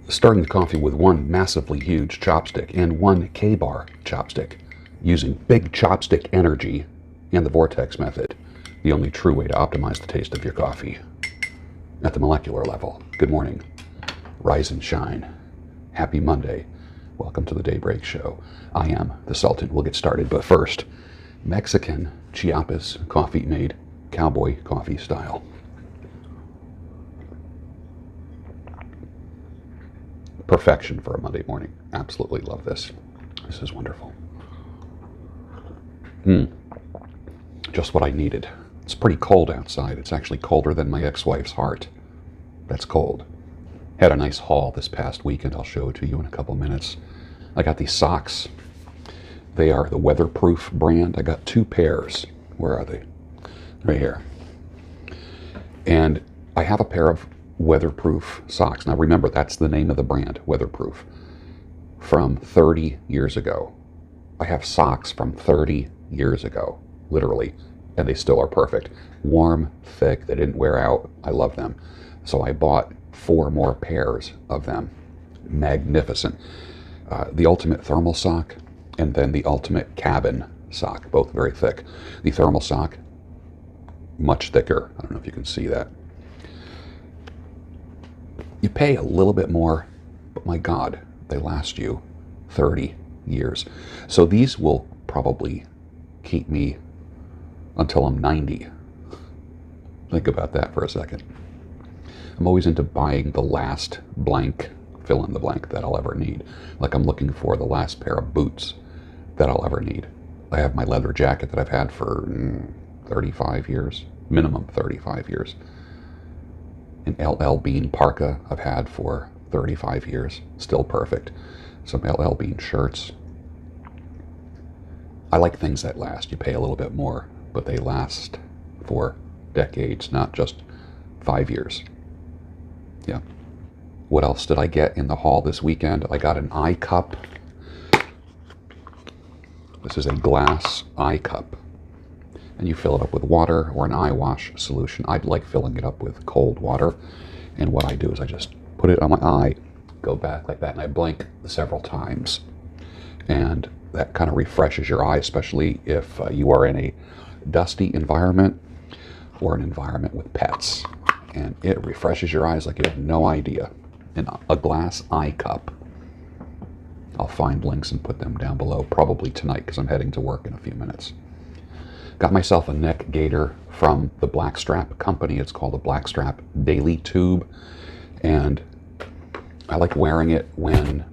Starting the coffee with one massively huge chopstick and one K-bar chopstick, using big chopstick energy and the vortex method, the only true way to optimize the taste of your coffee. At the molecular level, good morning, rise and shine, happy Monday, welcome to the Daybreak Show. I am the Sultan. We'll get started, but first, Mexican Chiapas coffee made cowboy coffee style. Perfection for a Monday morning. Absolutely love this. This is wonderful. Just what I needed. It's pretty cold outside. It's actually colder than my ex-wife's heart. That's cold. Had a nice haul this past weekend. I'll show it to you in a couple minutes. I got these socks. They are the Weatherproof brand. I got 2 pairs. Where are they? Right here. And I have a pair of Weatherproof socks. Now remember, that's the name of the brand, Weatherproof, from 30 years ago. I have socks from 30 years ago, literally, and they still are perfect. Warm, thick, they didn't wear out. I love them. So I bought 4 more pairs of them. Magnificent. The ultimate thermal sock and then the ultimate cabin sock, both very thick. The thermal sock, much thicker. I don't know if you can see that. You pay a little bit more, but my God, they last you 30 years. So these will probably keep me until I'm 90. Think about that for a second. I'm always into buying the last blank, fill in the blank, that I'll ever need. Like I'm looking for the last pair of boots that I'll ever need. I have my leather jacket that I've had for 35 years, minimum 35 years. An LL Bean parka I've had for 35 years, still perfect. Some LL Bean shirts. I like things that last. You pay a little bit more, but they last for decades, not just 5 years. Yeah. What else did I get in the haul this weekend? I got an eye cup. This is a glass eye cup. And you fill it up with water or an eye wash solution. I'd like filling it up with cold water. And what I do is I just put it on my eye, go back like that, and I blink several times. And that kind of refreshes your eye, especially if you are in a dusty environment or an environment with pets. And it refreshes your eyes like you have no idea. And a glass eye cup. I'll find links and put them down below, probably tonight because I'm heading to work in a few minutes. Got myself a neck gaiter from the Blackstrap company. It's called the Blackstrap Daily Tube. And I like wearing it when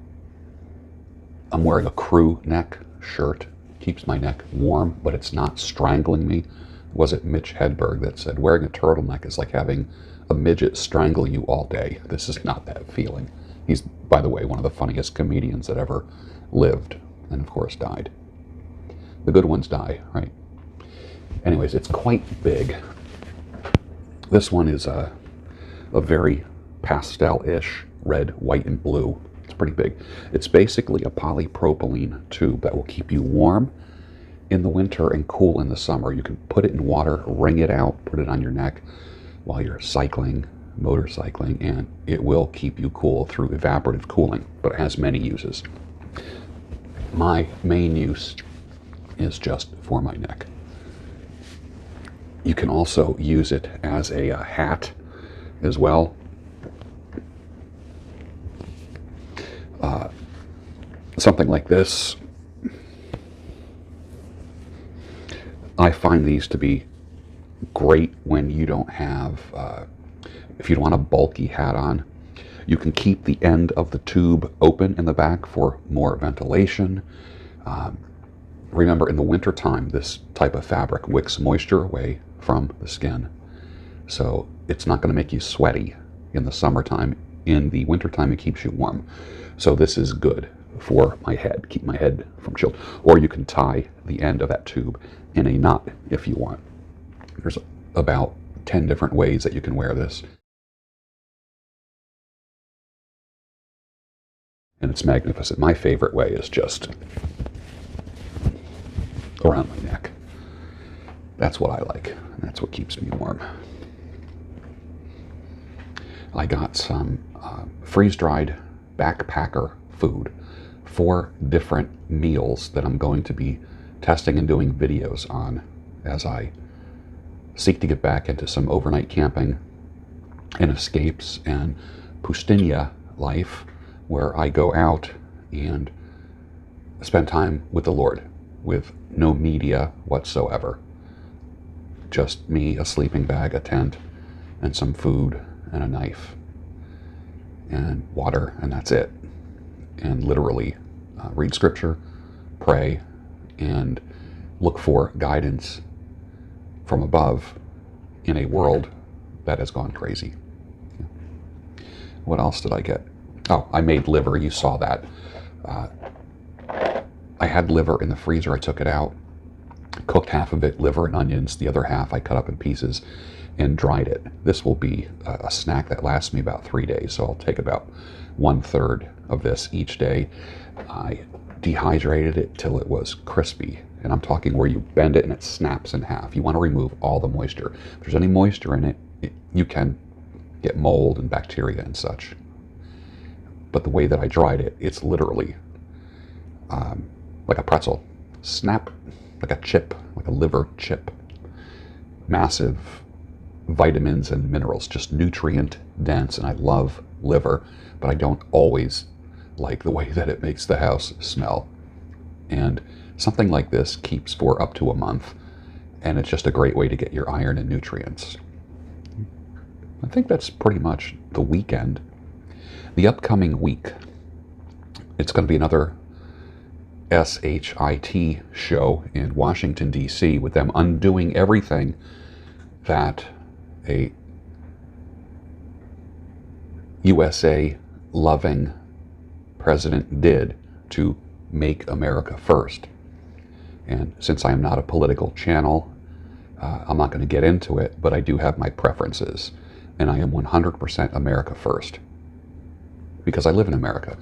I'm wearing a crew neck shirt. Keeps my neck warm, but it's not strangling me. Was it Mitch Hedberg that said, wearing a turtleneck is like having a midget strangle you all day? This is not that feeling. He's, by the way, one of the funniest comedians that ever lived, and of course died. The good ones die, right? Anyways, it's quite big. This one is a very pastel-ish red, white, and blue. It's pretty big. It's basically a polypropylene tube that will keep you warm in the winter and cool in the summer. You can put it in water, wring it out, put it on your neck while you're cycling, motorcycling, and it will keep you cool through evaporative cooling, but it has many uses. My main use is just for my neck. You can also use it as a hat as well. Something like this. I find these to be great when you don't have, if you don't want a bulky hat on. You can keep the end of the tube open in the back for more ventilation. Remember, in the wintertime, this type of fabric wicks moisture away from the skin. So it's not going to make you sweaty in the summertime. In the wintertime, it keeps you warm. So this is good for my head, keep my head from chill. Or you can tie the end of that tube in a knot if you want. There's about 10 different ways that you can wear this. And it's magnificent. My favorite way is just around my neck. That's what I like, and that's what keeps me warm. I got some freeze-dried backpacker food, 4 different meals that I'm going to be testing and doing videos on as I seek to get back into some overnight camping and escapes and pustynia life, where I go out and spend time with the Lord with no media whatsoever. Just me, a sleeping bag, a tent, and some food and a knife and water, and that's it. And literally read scripture, pray, and look for guidance from above in a world that has gone crazy. What else did I get? Oh, I made liver. You saw that. I had liver in the freezer. I took it out, cooked half of it, liver and onions. The other half I cut up in pieces and dried it. This will be a snack that lasts me about 3 days, so I'll take about 1/3 of this each day. I dehydrated it till it was crispy, and I'm talking where you bend it and it snaps in half. You want to remove all the moisture. If there's any moisture in it, you can get mold and bacteria and such. But the way that I dried it, it's literally like a pretzel. Snap, like a chip, like a liver chip. Massive vitamins and minerals, just nutrient dense, and I love liver, but I don't always like the way that it makes the house smell. And something like this keeps for up to a month, and it's just a great way to get your iron and nutrients. I think that's pretty much the weekend. The upcoming week, it's going to be another SHIT show in Washington, D.C., with them undoing everything that a USA-loving president did to make America first. And since I am not a political channel, I'm not going to get into it, but I do have my preferences. And I am 100% America first, because I live in America.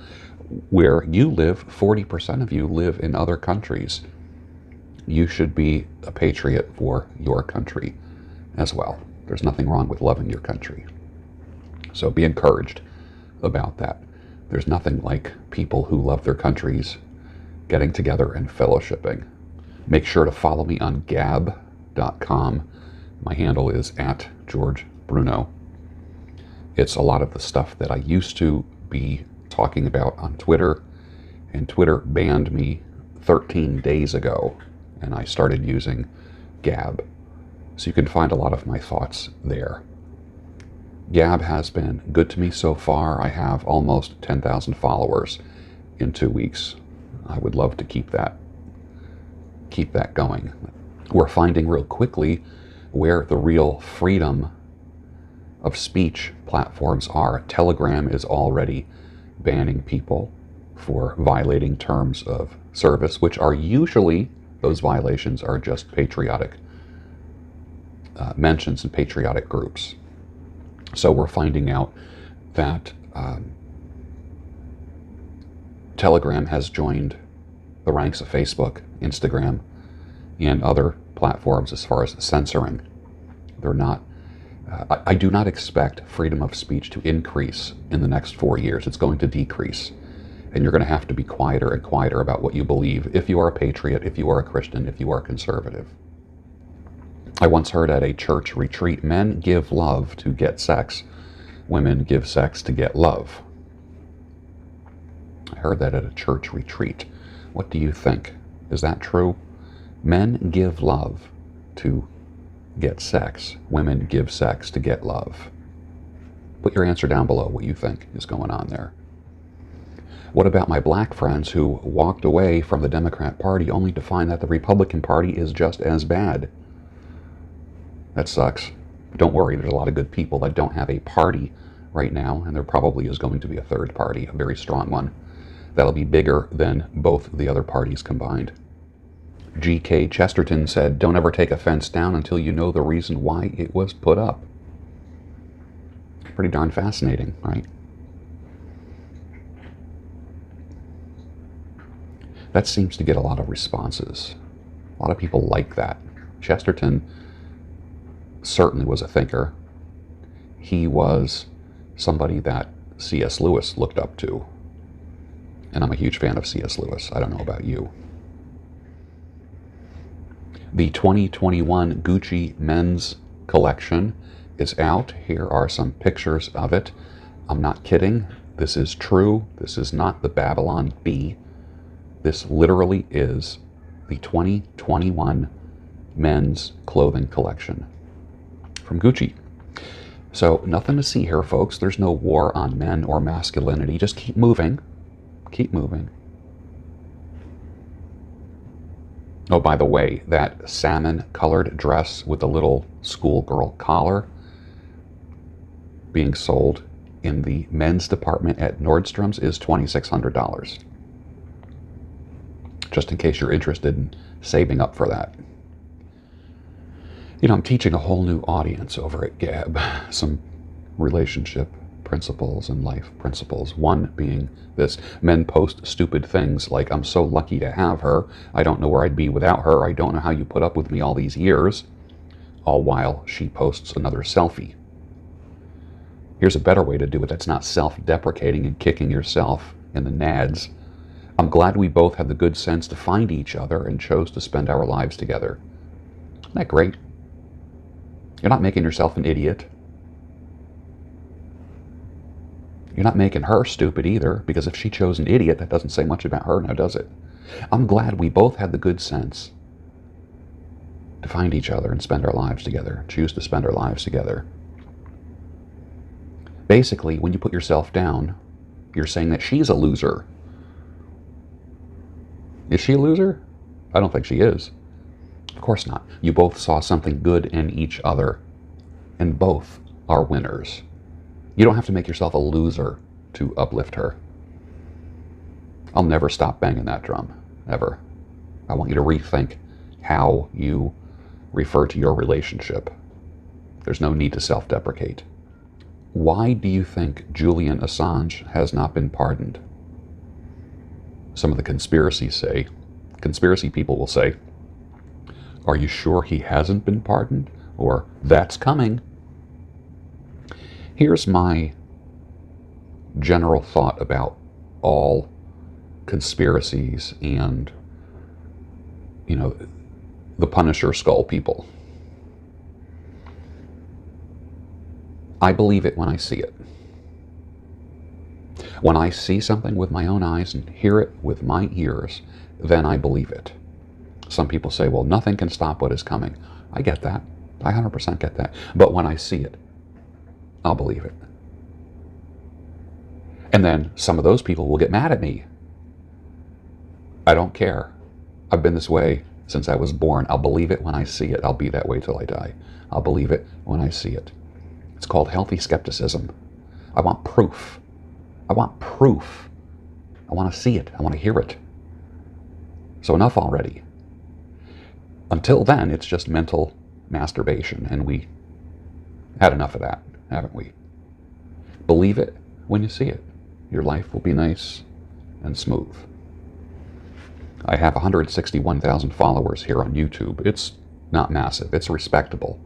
Where you live, 40% of you live in other countries. You should be a patriot for your country as well. There's nothing wrong with loving your country. So be encouraged about that. There's nothing like people who love their countries getting together and fellowshipping. Make sure to follow me on gab.com. My handle is @GeorgeBruno. It's a lot of the stuff that I used to be talking about on Twitter, and Twitter banned me 13 days ago, and I started using Gab. So you can find a lot of my thoughts there. Gab has been good to me so far. I have almost 10,000 followers in 2 weeks. I would love to keep that going. We're finding real quickly where the real freedom of speech platforms are. Telegram is already banning people for violating terms of service, which are usually, those violations are just patriotic mentions and patriotic groups. So we're finding out that Telegram has joined the ranks of Facebook, Instagram, and other platforms as far as censoring. They're not. I do not expect freedom of speech to increase in the next 4 years. It's going to decrease. And you're going to have to be quieter and quieter about what you believe if you are a patriot, if you are a Christian, if you are conservative. I once heard at a church retreat, men give love to get sex, women give sex to get love. I heard that at a church retreat. What do you think? Is that true? Men give love to get sex. Women give sex to get love. Put your answer down below what you think is going on there. What about my black friends who walked away from the Democrat Party only to find that the Republican Party is just as bad? That sucks. Don't worry, there's a lot of good people that don't have a party right now, and there probably is going to be a third party, a very strong one, that'll be bigger than both the other parties combined. G.K. Chesterton said, "Don't ever take a fence down until you know the reason why it was put up." Pretty darn fascinating, right? That seems to get a lot of responses. A lot of people like that. Chesterton certainly was a thinker. He was somebody that C.S. Lewis looked up to. And I'm a huge fan of C.S. Lewis. I don't know about you. The 2021 Gucci men's collection is out. Here are some pictures of it. I'm not kidding. This is true. This is not the Babylon Bee. This literally is the 2021 men's clothing collection from Gucci. So nothing to see here, folks. There's no war on men or masculinity. Just keep moving. Keep moving. Oh, by the way, that salmon-colored dress with the little schoolgirl collar being sold in the men's department at Nordstrom's is $2,600. Just in case you're interested in saving up for that. You know, I'm teaching a whole new audience over at Gab some relationship principles and life principles. One being this: men post stupid things like, I'm so lucky to have her, I don't know where I'd be without her, I don't know how you put up with me all these years, all while she posts another selfie. Here's a better way to do it that's not self-deprecating and kicking yourself in the nads. I'm glad we both had the good sense to find each other and chose to spend our lives together. Isn't that great? You're not making yourself an idiot. You're not making her stupid either, because if she chose an idiot, that doesn't say much about her now, does it? I'm glad we both had the good sense to find each other and spend our lives together, choose to spend our lives together. Basically, when you put yourself down, you're saying that she's a loser. Is she a loser? I don't think she is. Of course not. You both saw something good in each other, and both are winners. You don't have to make yourself a loser to uplift her. I'll never stop banging that drum, ever. I want you to rethink how you refer to your relationship. There's no need to self-deprecate. Why do you think Julian Assange has not been pardoned? Some of the conspiracy people will say, are you sure he hasn't been pardoned? Or, that's coming. Here's my general thought about all conspiracies and, you know, the Punisher skull people. I believe it when I see it. When I see something with my own eyes and hear it with my ears, then I believe it. Some people say, well, nothing can stop what is coming. I get that. I 100% get that. But when I see it, I'll believe it. And then some of those people will get mad at me. I don't care. I've been this way since I was born. I'll believe it when I see it. I'll be that way till I die. I'll believe it when I see it. It's called healthy skepticism. I want proof. I want proof. I want to see it. I want to hear it. So enough already. Until then, it's just mental masturbation, and we had enough of that, haven't we? Believe it when you see it. Your life will be nice and smooth. I have 161,000 followers here on YouTube. It's not massive. It's respectable.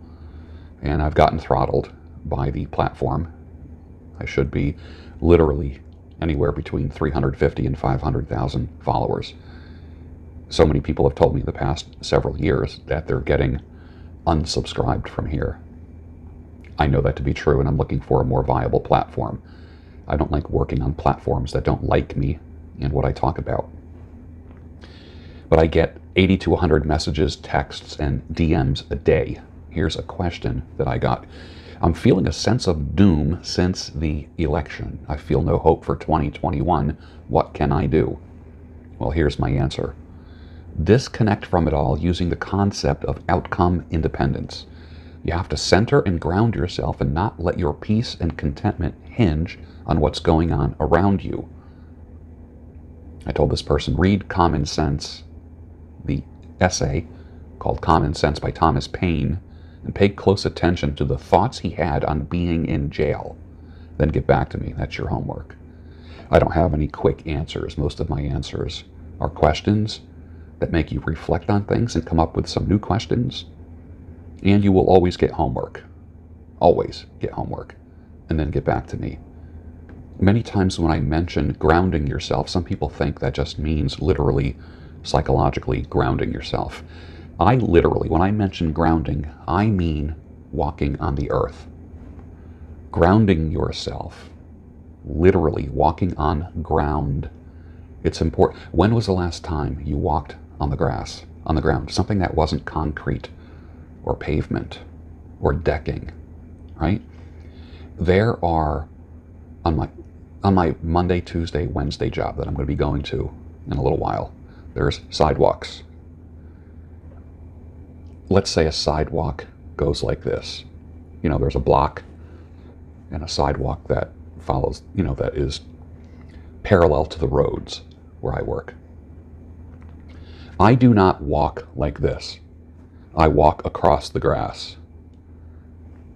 And I've gotten throttled by the platform. I should be literally anywhere between 350 and 500,000 followers. So many people have told me the past several years that they're getting unsubscribed from here. I know that to be true, and I'm looking for a more viable platform. I don't like working on platforms that don't like me and what I talk about. But I get 80 to 100 messages, texts, and DMs a day. Here's a question that I got. I'm feeling a sense of doom since the election. I feel no hope for 2021. What can I do? Well, here's my answer. Disconnect from it all using the concept of outcome independence. You have to center and ground yourself and not let your peace and contentment hinge on what's going on around you. I told this person, read Common Sense, the essay called Common Sense by Thomas Paine, and pay close attention to the thoughts he had on being in jail. Then get back to me. That's your homework. I don't have any quick answers. Most of my answers are questions that make you reflect on things and come up with some new questions. And you will always get homework. Always get homework. And then get back to me. Many times when I mention grounding yourself, some people think that just means literally, psychologically grounding yourself. I literally, when I mention grounding, I mean walking on the earth. Grounding yourself, literally walking on ground. It's important. When was the last time you walked on the grass, on the ground? Something that wasn't concrete or pavement or decking, right? There are, on my Monday, Tuesday, Wednesday job that I'm going to be going to in a little while, there's sidewalks. Let's say a sidewalk goes like this. There's a block and a sidewalk that follows, that is parallel to the roads where I work. I do not walk like this. I walk across the grass.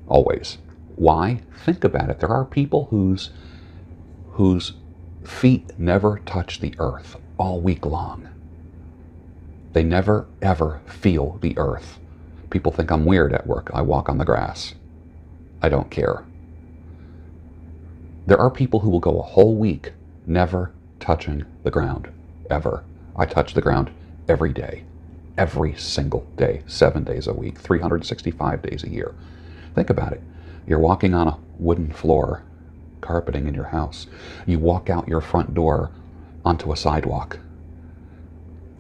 Always. Why? Think about it. There are people whose feet never touch the earth all week long. They never, ever feel the earth. People think I'm weird at work. I walk on the grass. I don't care. There are people who will go a whole week never touching the ground, ever. I touch the ground every day, every single day, 7 days a week, 365 days a year. Think about it. You're walking on a wooden floor, carpeting in your house. You walk out your front door onto a sidewalk,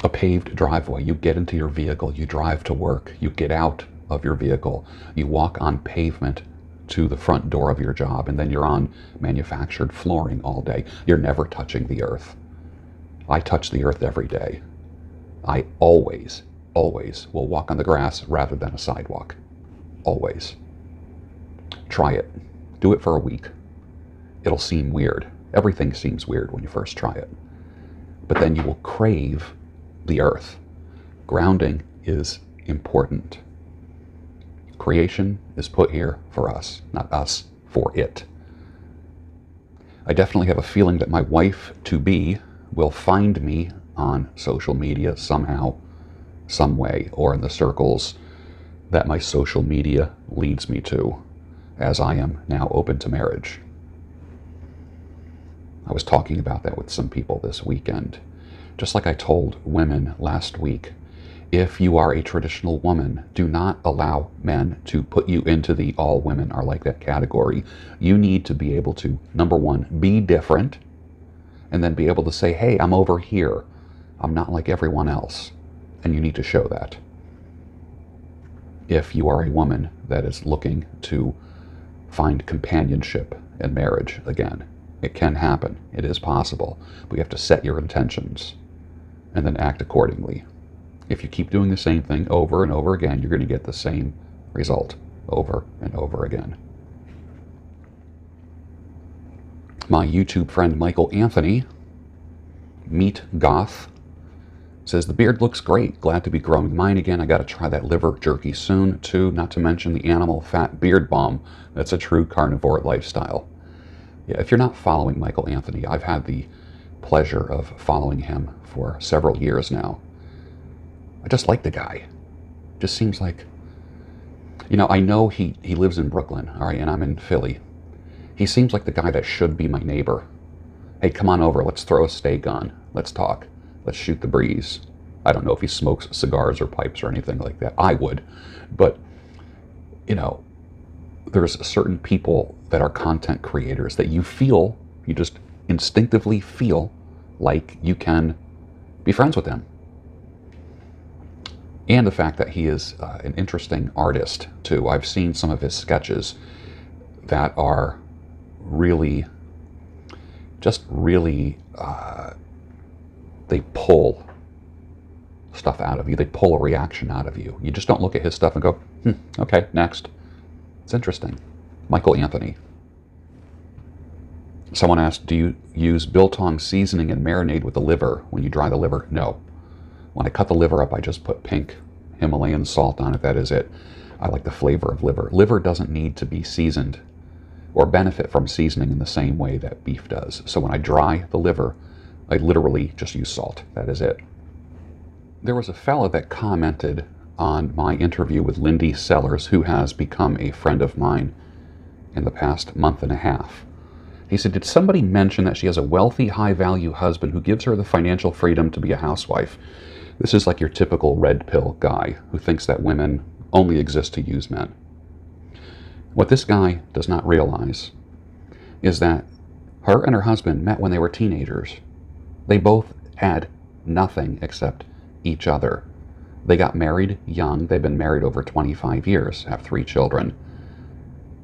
a paved driveway. You get into your vehicle, you drive to work, you get out of your vehicle, you walk on pavement to the front door of your job, and then you're on manufactured flooring all day. You're never touching the earth. I touch the earth every day. I always will walk on the grass rather than a sidewalk. Always. Try it. Do it for a week. It'll seem weird. Everything seems weird when you first try it. But then you will crave the earth. Grounding is important. Creation is put here for us, not us for it. I definitely have a feeling that my wife-to-be will find me on social media somehow, some way, or in the circles that my social media leads me to, as I am now open to marriage. I was talking about that with some people this weekend. Just like I told women last week, if you are a traditional woman, do not allow men to put you into the all women are like that category. You need to be able to, number one, be different, and then be able to say, hey, I'm over here. I'm not like everyone else. And you need to show that. If you are a woman that is looking to find companionship in marriage again, it can happen. It is possible. But you have to set your intentions and then act accordingly. If you keep doing the same thing over and over again, you're going to get the same result over and over again. My YouTube friend Michael Anthony, Meet Goth, says, the beard looks great. Glad to be growing mine again. I got to try that liver jerky soon, too. Not to mention the animal fat beard balm. That's a true carnivore lifestyle. Yeah, if you're not following Michael Anthony, I've had the pleasure of following him for several years now. I just like the guy. Just seems like, I know he lives in Brooklyn, all right, and I'm in Philly. He seems like the guy that should be my neighbor. Hey, come on over. Let's throw a steak on. Let's talk. Let's shoot the breeze. I don't know if he smokes cigars or pipes or anything like that. I would. But, there's certain people that are content creators that you just instinctively feel like you can be friends with them. And the fact that he is an interesting artist, too. I've seen some of his sketches that are really, they pull stuff out of you. They pull a reaction out of you. You just don't look at his stuff and go, okay, next. It's interesting. Michael Anthony. Someone asked, do you use biltong seasoning and marinade with the liver when you dry the liver? No. When I cut the liver up, I just put pink Himalayan salt on it. That is it. I like the flavor of liver. Liver doesn't need to be seasoned or benefit from seasoning in the same way that beef does. So when I dry the liver, I literally just use salt. That is it. There was a fella that commented on my interview with Lindy Sellers, who has become a friend of mine in the past month and a half. He said, did somebody mention that she has a wealthy, high-value husband who gives her the financial freedom to be a housewife? This is like your typical red pill guy who thinks that women only exist to use men. What this guy does not realize is that her and her husband met when they were teenagers. They both had nothing except each other. They got married young. They've been married over 25 years, have 3 children,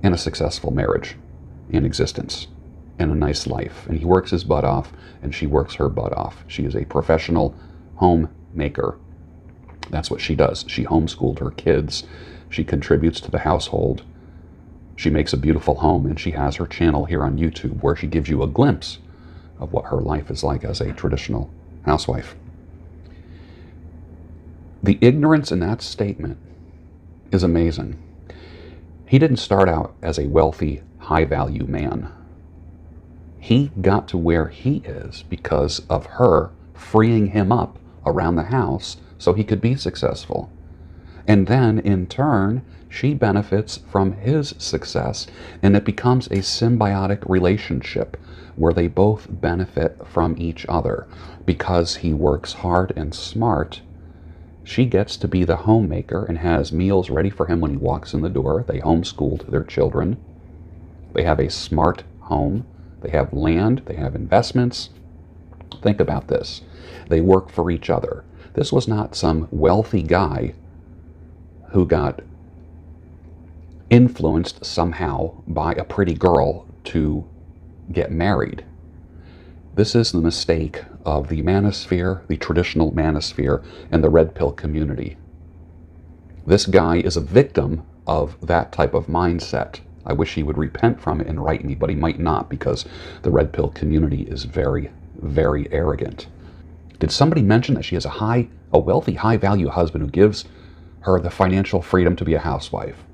and a successful marriage in existence, and a nice life. And he works his butt off, and she works her butt off. She is a professional homemaker. That's what she does. She homeschooled her kids. She contributes to the household. She makes a beautiful home, and she has her channel here on YouTube where she gives you a glimpse of what her life is like as a traditional housewife. The ignorance in that statement is amazing. He didn't start out as a wealthy, high-value man. He got to where he is because of her freeing him up around the house so he could be successful. And then, in turn, she benefits from his success, and it becomes a symbiotic relationship where they both benefit from each other. Because he works hard and smart, she gets to be the homemaker and has meals ready for him when he walks in the door. They homeschooled their children. They have a smart home. They have land. They have investments. Think about this. They work for each other. This was not some wealthy guy who got influenced somehow by a pretty girl to get married. This is the mistake of the manosphere, the traditional manosphere, and the red pill community. This guy is a victim of that type of mindset. I wish he would repent from it and write me, but he might not, because the red pill community is very, very arrogant. Did somebody mention that she has a wealthy, high-value husband who gives her the financial freedom to be a housewife?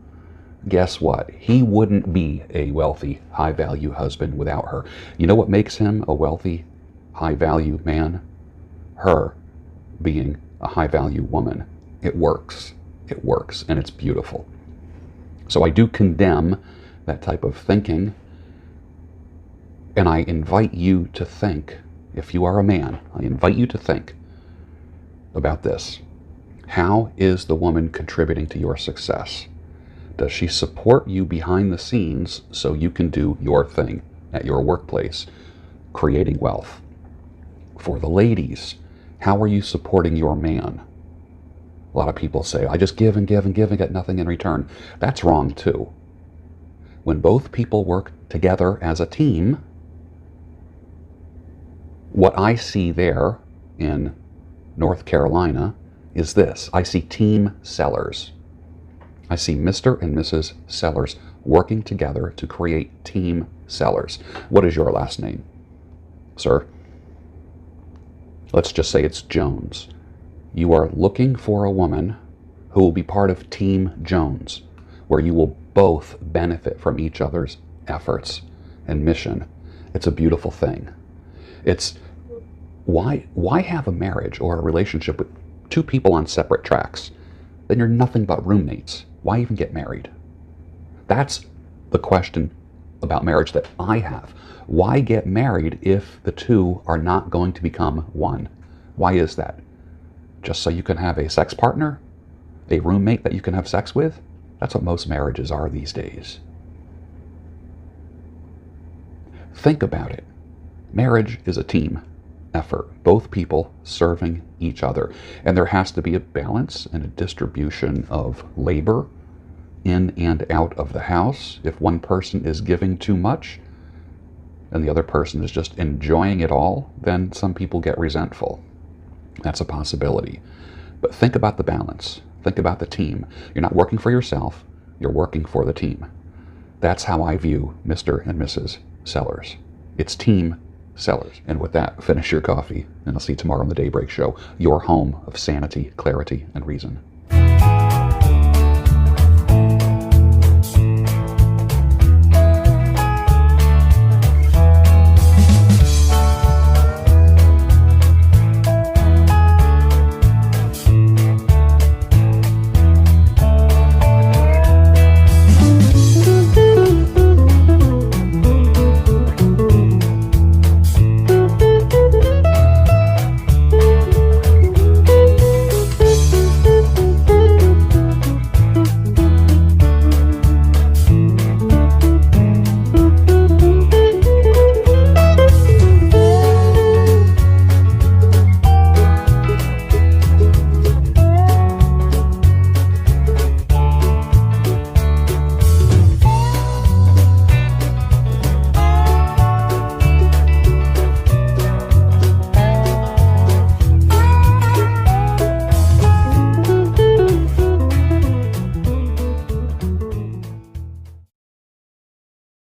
Guess what? He wouldn't be a wealthy, high-value husband without her. You know what makes him a wealthy, high-value man? Her being a high-value woman. It works. It works, and it's beautiful. So I do condemn that type of thinking, and I invite you to think, if you are a man, I invite you to think about this. How is the woman contributing to your success? Does she support you behind the scenes so you can do your thing at your workplace, creating wealth? For the ladies, how are you supporting your man? A lot of people say, I just give and give and give and get nothing in return. That's wrong too. When both people work together as a team, what I see there in North Carolina is this. I see team sellers. I see Mr. and Mrs. Sellers working together to create team sellers. What is your last name, sir? Let's just say it's Jones. You are looking for a woman who will be part of Team Jones, where you will both benefit from each other's efforts and mission. It's a beautiful thing. It's why have a marriage or a relationship with 2 people on separate tracks? Then you're nothing but roommates. Why even get married? That's the question about marriage that I have. Why get married if the 2 are not going to become one? Why is that? Just so you can have a sex partner? A roommate that you can have sex with? That's what most marriages are these days. Think about it. Marriage is a team effort, both people serving each other. And there has to be a balance and a distribution of labor in and out of the house. If one person is giving too much and the other person is just enjoying it all, then some people get resentful. That's a possibility. But think about the balance. Think about the team. You're not working for yourself, you're working for the team. That's how I view Mr. and Mrs. Sellers. It's team sellers. And with that, finish your coffee, and I'll see you tomorrow on the Daybreak Show, your home of sanity, clarity, and reason.